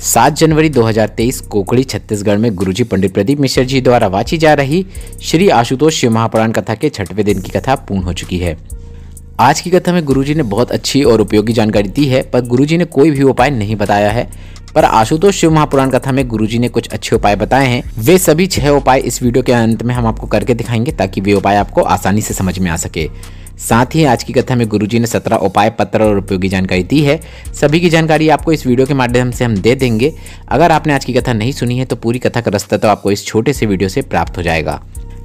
7 जनवरी 2023 कोकड़ी छत्तीसगढ़ में गुरुजी पंडित प्रदीप मिश्र जी द्वारा वाची जा रही श्री आशुतोष शिव महापुराण कथा के 6वें दिन की कथा पूर्ण हो चुकी है। आज की कथा में गुरुजी ने बहुत अच्छी और उपयोगी जानकारी दी है, पर गुरुजी ने कोई भी उपाय नहीं बताया है। पर आशुतोष शिव महापुराण कथा में गुरुजी ने कुछ अच्छे उपाय बताए हैं। वे सभी 6 उपाय इस वीडियो के अंत में हम आपको करके दिखाएंगे, ताकि वे उपाय आपको आसानी से समझ में आ सके। साथ ही आज की कथा में गुरुजी ने 17 उपाय पत्र और उपयोगी जानकारी दी है। सभी की जानकारी आपको इस वीडियो के माध्यम से हम दे देंगे। अगर आपने आज की कथा नहीं सुनी है तो पूरी कथा का रास्ता तो आपको इस छोटे से वीडियो से प्राप्त हो जाएगा।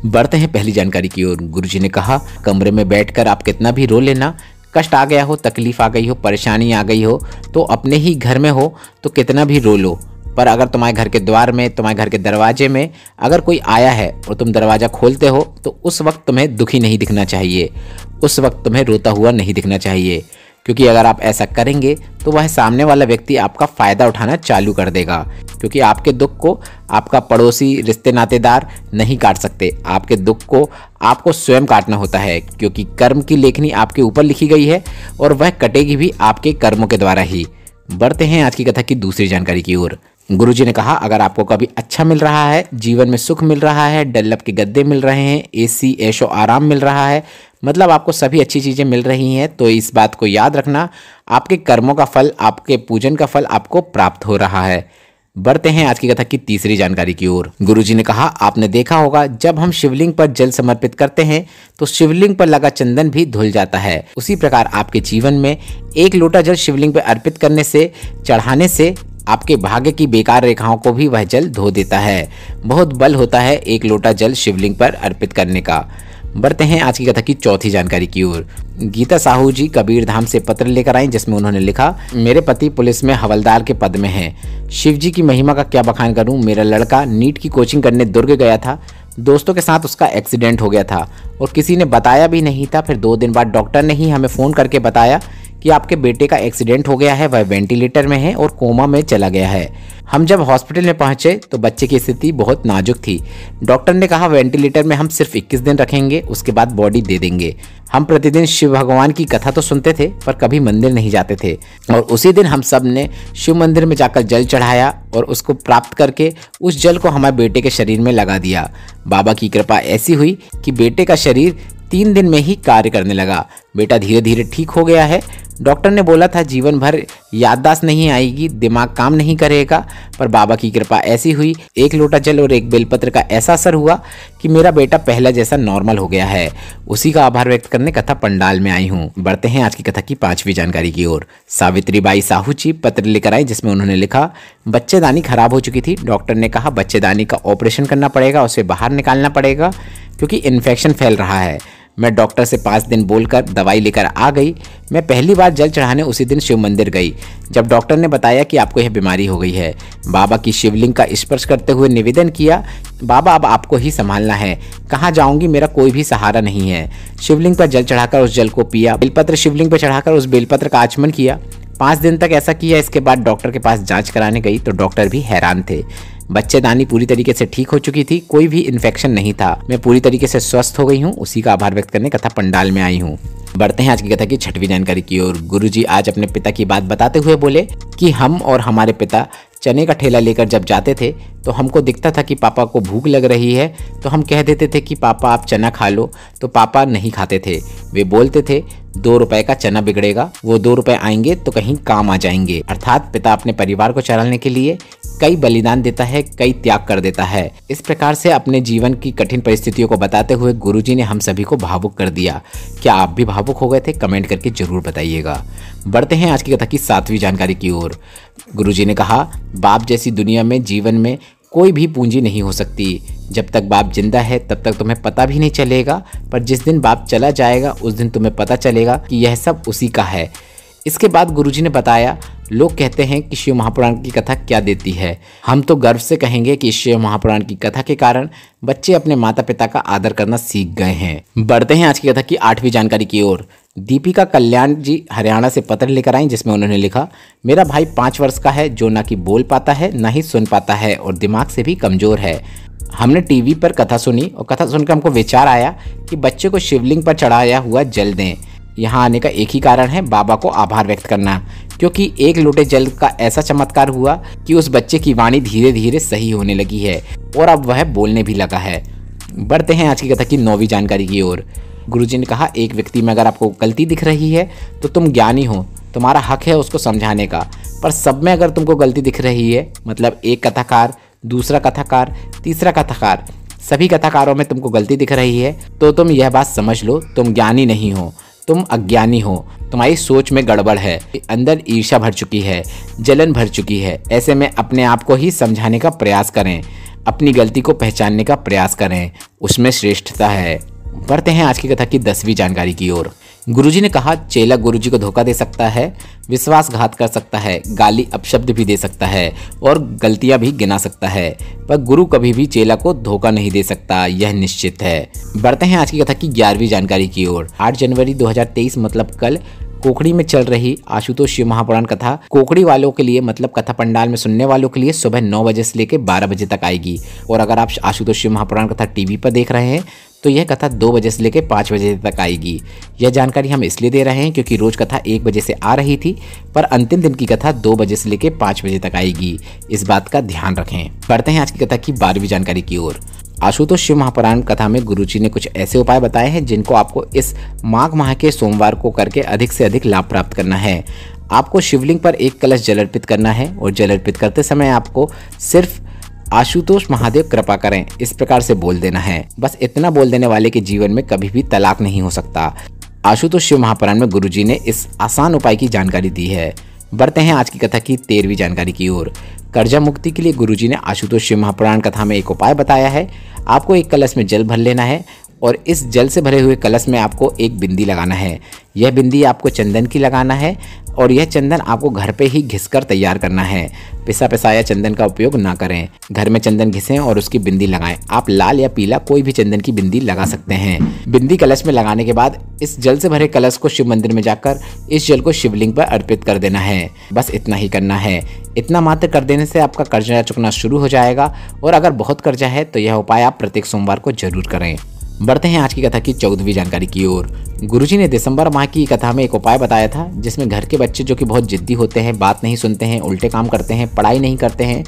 बढ़ते हैं पहली जानकारी की ओर। गुरुजी ने कहा, कमरे में बैठकर आप कितना भी रो लेना, कष्ट आ गया हो, तकलीफ आ गई हो, परेशानी आ गई हो, तो अपने ही घर में हो तो कितना भी रो लो, पर अगर तुम्हारे घर के द्वार में, तुम्हारे घर के दरवाजे में अगर कोई आया है और तुम दरवाज़ा खोलते हो तो उस वक्त तुम्हें दुखी नहीं दिखना चाहिए, उस वक्त तुम्हें रोता हुआ नहीं दिखना चाहिए। क्योंकि अगर आप ऐसा करेंगे तो वह सामने वाला व्यक्ति आपका फ़ायदा उठाना चालू कर देगा। क्योंकि आपके दुख को आपका पड़ोसी, रिश्ते नातेदार नहीं काट सकते। आपके दुख को आपको स्वयं काटना होता है, क्योंकि कर्म की लेखनी आपके ऊपर लिखी गई है और वह कटेगी भी आपके कर्मों के द्वारा ही। बढ़ते हैं आज की कथा की दूसरी जानकारी की ओर। गुरुजी ने कहा, अगर आपको कभी अच्छा मिल रहा है, जीवन में सुख मिल रहा है, डल्लप के गद्दे मिल रहे हैं, एसी ऐशो आराम मिल रहा है, मतलब आपको सभी अच्छी चीज़ें मिल रही हैं, तो इस बात को याद रखना, आपके कर्मों का फल, आपके पूजन का फल आपको प्राप्त हो रहा है। बढ़ते हैं आज की कथा की तीसरी जानकारी की ओर। गुरुजी ने कहा, आपने देखा होगा जब हम शिवलिंग पर जल समर्पित करते हैं तो शिवलिंग पर लगा चंदन भी धुल जाता है। उसी प्रकार आपके जीवन में 1 लोटा जल शिवलिंग पर अर्पित करने से, चढ़ाने से आपके भाग्य की बेकार रेखाओं को भी वह जल धो देता है। बहुत बल होता है 1 लोटा जल शिवलिंग पर अर्पित करने का। बढ़ते हैं आज की कथा की चौथी जानकारी की ओर। गीता साहू जी कबीर धाम से पत्र लेकर आई, जिसमें उन्होंने लिखा, मेरे पति पुलिस में हवलदार के पद में हैं। शिव जी की महिमा का क्या बखान करूं। मेरा लड़का नीट की कोचिंग करने दुर्ग गया था, दोस्तों के साथ उसका एक्सीडेंट हो गया था और किसी ने बताया भी नहीं था। फिर 2 दिन बाद डॉक्टर ने ही हमें फ़ोन करके बताया कि आपके बेटे का एक्सीडेंट हो गया है, वह वेंटिलेटर में है और कोमा में चला गया है। हम जब हॉस्पिटल में पहुंचे तो बच्चे की स्थिति बहुत नाजुक थी। डॉक्टर ने कहा वेंटिलेटर में हम सिर्फ 21 दिन रखेंगे, उसके बाद बॉडी दे देंगे। हम प्रतिदिन शिव भगवान की कथा तो सुनते थे, पर कभी मंदिर नहीं जाते थे, और उसी दिन हम सब ने शिव मंदिर में जाकर जल चढ़ाया और उसको प्राप्त करके उस जल को हमारे बेटे के शरीर में लगा दिया। बाबा की कृपा ऐसी हुई कि बेटे का शरीर 3 दिन में ही कार्य करने लगा। बेटा धीरे धीरे ठीक हो गया है। डॉक्टर ने बोला था जीवन भर याददाश्त नहीं आएगी, दिमाग काम नहीं करेगा, पर बाबा की कृपा ऐसी हुई, 1 लोटा जल और 1 बेलपत्र का ऐसा असर हुआ कि मेरा बेटा पहला जैसा नॉर्मल हो गया है। उसी का आभार व्यक्त करने कथा पंडाल में आई हूँ। बढ़ते हैं आज की कथा की 5वीं जानकारी की ओर। सावित्रीबाई साहू जी पत्र लेकर आई, जिसमें उन्होंने लिखा, बच्चेदानी खराब हो चुकी थी। डॉक्टर ने कहा बच्चेदानी का ऑपरेशन करना पड़ेगा, उसे बाहर निकालना पड़ेगा क्योंकि इन्फेक्शन फैल रहा है। मैं डॉक्टर से 5 दिन बोलकर दवाई लेकर आ गई। मैं पहली बार जल चढ़ाने उसी दिन शिव मंदिर गई, जब डॉक्टर ने बताया कि आपको यह बीमारी हो गई है। बाबा की शिवलिंग का स्पर्श करते हुए निवेदन किया, बाबा अब आपको ही संभालना है, कहाँ जाऊंगी, मेरा कोई भी सहारा नहीं है। शिवलिंग पर जल चढ़ाकर उस जल को पिया, बेलपत्र शिवलिंग पर चढ़ाकर उस बेलपत्र का आचमन किया। 5 दिन तक ऐसा किया। इसके बाद डॉक्टर के पास जांच कराने गई तो डॉक्टर भी हैरान थे। बच्चेदानी पूरी तरीके से ठीक हो चुकी थी, कोई भी इन्फेक्शन नहीं था। मैं पूरी तरीके से स्वस्थ हो गई हूँ। उसी का आभार व्यक्त करने कथा पंडाल में आई हूँ। बढ़ते हैं आज की कथा की 6वीं जानकारी की ओर। गुरुजी आज अपने पिता की बात बताते हुए बोले कि हम और हमारे पिता चने का ठेला लेकर जब जाते थे तो हमको दिखता था कि पापा को भूख लग रही है, तो हम कह देते थे कि पापा आप चना खा लो, तो पापा नहीं खाते थे। वे बोलते थे 2 रुपए का चना बिगड़ेगा, वो 2 रुपए आएंगे तो कहीं काम आ जाएंगे। अर्थात पिता अपने परिवार को चलाने के लिए कई बलिदान देता है, कई त्याग कर देता है। इस प्रकार से अपने जीवन की कठिन परिस्थितियों को बताते हुए गुरुजी ने हम सभी को भावुक कर दिया। क्या आप भी भावुक हो गए थे? कमेंट करके जरूर बताइएगा। बढ़ते हैं आज की कथा की 7वीं जानकारी की ओर। गुरुजी ने कहा, बाप जैसी दुनिया में, जीवन में कोई भी पूंजी नहीं हो सकती। जब तक बाप जिंदा है तब तक तुम्हें पता भी नहीं चलेगा, पर जिस दिन बाप चला जाएगा उस दिन तुम्हें पता चलेगा कि यह सब उसी का है। इसके बाद गुरुजी ने बताया, लोग कहते हैं कि शिव महापुराण की कथा क्या देती है। हम तो गर्व से कहेंगे कि शिव महापुराण की कथा के कारण बच्चे अपने माता पिता का आदर करना सीख गए हैं। बढ़ते हैं आज की कथा की 8वीं जानकारी की ओर। दीपिका कल्याण जी हरियाणा से पत्र लेकर आई, जिसमें उन्होंने लिखा, मेरा भाई 5 वर्ष का है, जो ना कि बोल पाता है, ना ही सुन पाता है और दिमाग से भी कमजोर है। हमने टीवी पर कथा सुनी और कथा सुनकर हमको विचार आया कि बच्चे को शिवलिंग पर चढ़ाया हुआ जल दें। यहाँ आने का एक ही कारण है, बाबा को आभार व्यक्त करना, क्योंकि एक लोटे जल का ऐसा चमत्कार हुआ कि उस बच्चे की वाणी धीरे धीरे सही होने लगी है और अब वह बोलने भी लगा है। बढ़ते हैं आज की कथा की 9वीं जानकारी की ओर। गुरुजी ने कहा, एक व्यक्ति में अगर आपको गलती दिख रही है तो तुम ज्ञानी हो, तुम्हारा हक है उसको समझाने का। पर सब में अगर तुमको गलती दिख रही है, मतलब एक कथाकार, दूसरा कथाकार, तीसरा कथाकार, सभी कथाकारों में तुमको गलती दिख रही है, तो तुम यह बात समझ लो, तुम ज्ञानी नहीं हो, तुम अज्ञानी हो। तुम्हारी सोच में गड़बड़ है, अंदर ईर्ष्या भर चुकी है, जलन भर चुकी है। ऐसे में अपने आप को ही समझाने का प्रयास करें, अपनी गलती को पहचानने का प्रयास करें, उसमें श्रेष्ठता है। बढ़ते हैं आज की कथा की 10वीं जानकारी की ओर। गुरुजी ने कहा, चेला गुरुजी को धोखा दे सकता है, विश्वासघात कर सकता है, गाली अपशब्द भी दे सकता है और गलतियां भी गिना सकता है, पर गुरु कभी भी चेला को धोखा नहीं दे सकता, यह निश्चित है। बढ़ते हैं आज की कथा की 11वीं जानकारी की ओर। 8 जनवरी 2023 मतलब कल कोकड़ी में चल रही आशुतोष शिव महापुराण कथा कोकड़ी वालों के लिए, मतलब कथा पंडाल में सुनने वालों के लिए सुबह 9 बजे से लेकर 12 बजे तक आएगी। और अगर आप आशुतोष शिव महापुराण कथा टीवी पर देख रहे हैं तो यह कथा 2 बजे से लेकर 5 बजे तक आएगी। यह जानकारी हम इसलिए दे रहे हैं क्योंकि रोज कथा 1 बजे से आ रही थी, पर अंतिम दिन की कथा 2 बजे से लेकर 5 बजे तक आएगी, इस बात का ध्यान रखें। बढ़ते हैं आज की कथा की 12वीं जानकारी की ओर। आशुतोष शिव महापुराण कथा में गुरुजी ने कुछ ऐसे उपाय बताए हैं जिनको आपको इस माघ माह के सोमवार को करके अधिक से अधिक लाभ प्राप्त करना है। आपको शिवलिंग पर एक कलश जल अर्पित करना है और जल अर्पित करते समय आपको सिर्फ आशुतोष महादेव कृपा करें, इस प्रकार से बोल देना है। बस इतना बोल देने वाले के जीवन में कभी भी तलाक नहीं हो सकता। आशुतोष शिव महापुराण में गुरुजी ने इस आसान उपाय की जानकारी दी है। बढ़ते हैं आज की कथा की 13वीं जानकारी की ओर। कर्जा मुक्ति के लिए गुरुजी ने आशुतोष शिव महापुराण कथा में एक उपाय बताया है। आपको एक कलश में जल भर लेना है और इस जल से भरे हुए कलश में आपको एक बिंदी लगाना है। यह बिंदी आपको चंदन की लगाना है और यह चंदन आपको घर पे ही घिसकर तैयार करना है। पिसा पिसाया चंदन का उपयोग ना करें, घर में चंदन घिसें और उसकी बिंदी लगाएं। आप लाल या पीला कोई भी चंदन की बिंदी लगा सकते हैं। बिंदी कलश में लगाने के बाद इस जल से भरे कलश को शिव मंदिर में जाकर इस जल को शिवलिंग पर अर्पित कर देना है। बस इतना ही करना है। इतना मात्र कर देने से आपका कर्जा चुकना शुरू हो जाएगा और अगर बहुत कर्जा है तो यह उपाय आप प्रत्येक सोमवार को जरूर करें। बढ़ते हैं आज की कथा की 14वीं जानकारी की ओर। गुरुजी ने दिसंबर माह की कथा में एक उपाय बताया था जिसमें घर के बच्चे जो कि बहुत जिद्दी होते हैं, बात नहीं सुनते हैं, उल्टे काम करते हैं, पढ़ाई नहीं करते हैं,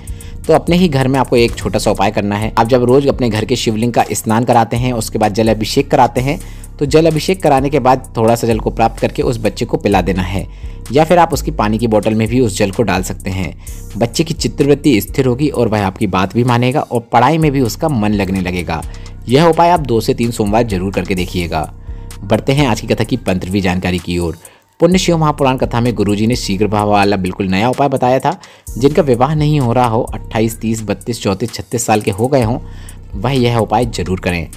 तो अपने ही घर में आपको एक छोटा सा उपाय करना है। आप जब रोज अपने घर के शिवलिंग का स्नान कराते हैं, उसके बाद जल अभिषेक कराते हैं, तो जल अभिषेक कराने के बाद थोड़ा सा जल को प्राप्त करके उस बच्चे को पिला देना है, या फिर आप उसकी पानी की बोतल में भी उस जल को डाल सकते हैं। बच्चे की चित्तवृत्ति स्थिर होगी और वह आपकी बात भी मानेगा और पढ़ाई में भी उसका मन लगने लगेगा। यह उपाय आप 2 से 3 सोमवार जरूर करके देखिएगा। बढ़ते हैं आज की कथा की 15वीं जानकारी की ओर। पुण्य शिव महापुराण कथा में गुरुजी ने शीघ्र भाव वाला बिल्कुल नया उपाय बताया था। जिनका विवाह नहीं हो रहा हो, 28, 30, 32, 34, 36 साल के हो गए हों, वह यह उपाय जरूर करें।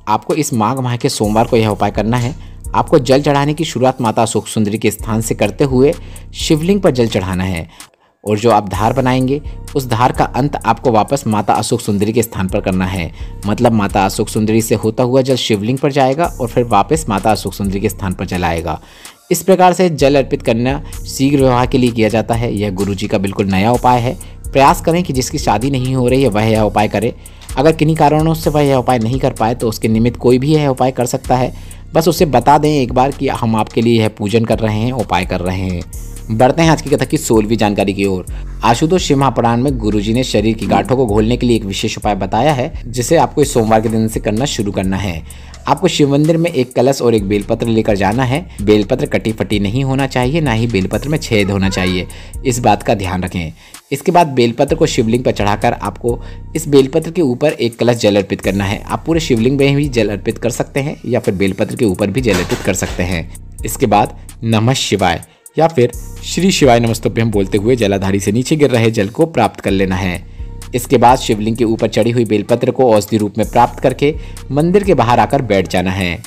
आपको इस माघ माह के सोमवार को यह उपाय करना है। आपको जल चढ़ाने की शुरुआत माता अशोक सुंदरी के स्थान से करते हुए शिवलिंग पर जल चढ़ाना है और जो आप धार बनाएंगे उस धार का अंत आपको वापस माता अशोक सुंदरी के स्थान पर करना है। मतलब माता अशोक सुंदरी से होता हुआ जल शिवलिंग पर जाएगा और फिर वापस माता अशोक सुंदरी के स्थान पर जल आएगा। इस प्रकार से जल अर्पित करना शीघ्र विवाह के लिए किया जाता है। यह गुरुजी का बिल्कुल नया उपाय है। प्रयास करें कि जिसकी शादी नहीं हो रही है वह यह उपाय करे। अगर किन्हीं कारणों से वह यह उपाय नहीं कर पाए तो उसके निमित्त कोई भी यह उपाय कर सकता है। बस उसे बता दें एक बार कि हम आपके लिए यह पूजन कर रहे हैं, उपाय कर रहे हैं। बढ़ते हैं आज की कथा की 16वीं जानकारी की ओर। आशुतोष शिव महापुराण में गुरुजी ने शरीर की गांठों को घोलने के लिए एक विशेष उपाय बताया है जिसे आपको इस सोमवार के दिन से करना शुरू करना है। आपको शिव मंदिर में एक कलश और एक बेलपत्र लेकर जाना है। बेलपत्र कटी फटी नहीं होना चाहिए, ना ही बेलपत्र में छेद होना चाहिए, इस बात का ध्यान रखें। इसके बाद बेलपत्र को शिवलिंग पर चढ़ाकर आपको इस बेलपत्र के ऊपर एक कलश जल अर्पित करना है। आप पूरे शिवलिंग में भी जल अर्पित कर सकते हैं या फिर बेलपत्र के ऊपर भी जल अर्पित कर सकते हैं। इसके बाद नमः शिवाय या फिर श्री शिवाय नमस्तुभ्यं बोलते हुए जलाधारी से नीचे गिर रहे जल को प्राप्त कर लेना है। इसके बाद शिवलिंग के ऊपर चढ़ी हुई बेलपत्र को औषधि रूप में प्राप्त करके मंदिर के बाहर आकर बैठ जाना है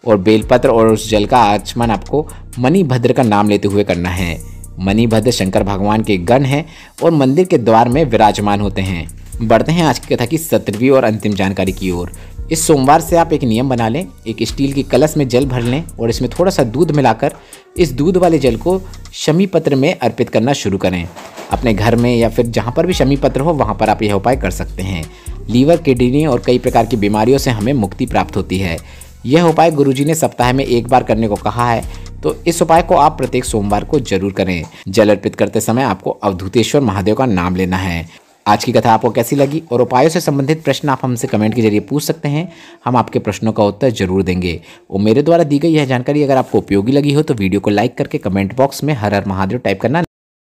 और बेलपत्र और उस जल का आचमन आपको मणिभद्र का नाम लेते हुए करना है। मणिभद्र शंकर भगवान के गण हैं और मंदिर के द्वार में विराजमान होते हैं। बढ़ते हैं आज की कथा की 17वीं और अंतिम जानकारी की ओर। इस सोमवार से आप एक नियम बना लें। एक स्टील की कलश में जल भर लें और इसमें थोड़ा सा दूध मिलाकर इस दूध वाले जल को शमी पत्र में अर्पित करना शुरू करें। अपने घर में या फिर जहाँ पर भी शमी पत्र हो वहाँ पर आप यह उपाय कर सकते हैं। लीवर, किडनी और कई प्रकार की बीमारियों से हमें मुक्ति प्राप्त होती है। यह उपाय गुरुजी ने सप्ताह में एक बार करने को कहा है। तो इस उपाय को आप प्रत्येक सोमवार को जरूर करें। जल अर्पित करते समय आपको अवधूतेश्वर महादेव का नाम लेना है। आज की कथा आपको कैसी लगी और उपायों से संबंधित प्रश्न आप हमसे कमेंट के जरिए पूछ सकते हैं। हम आपके प्रश्नों का उत्तर जरूर देंगे। और मेरे द्वारा दी गई यह जानकारी अगर आपको उपयोगी लगी हो तो वीडियो को लाइक करके कमेंट बॉक्स में हर हर महादेव टाइप करना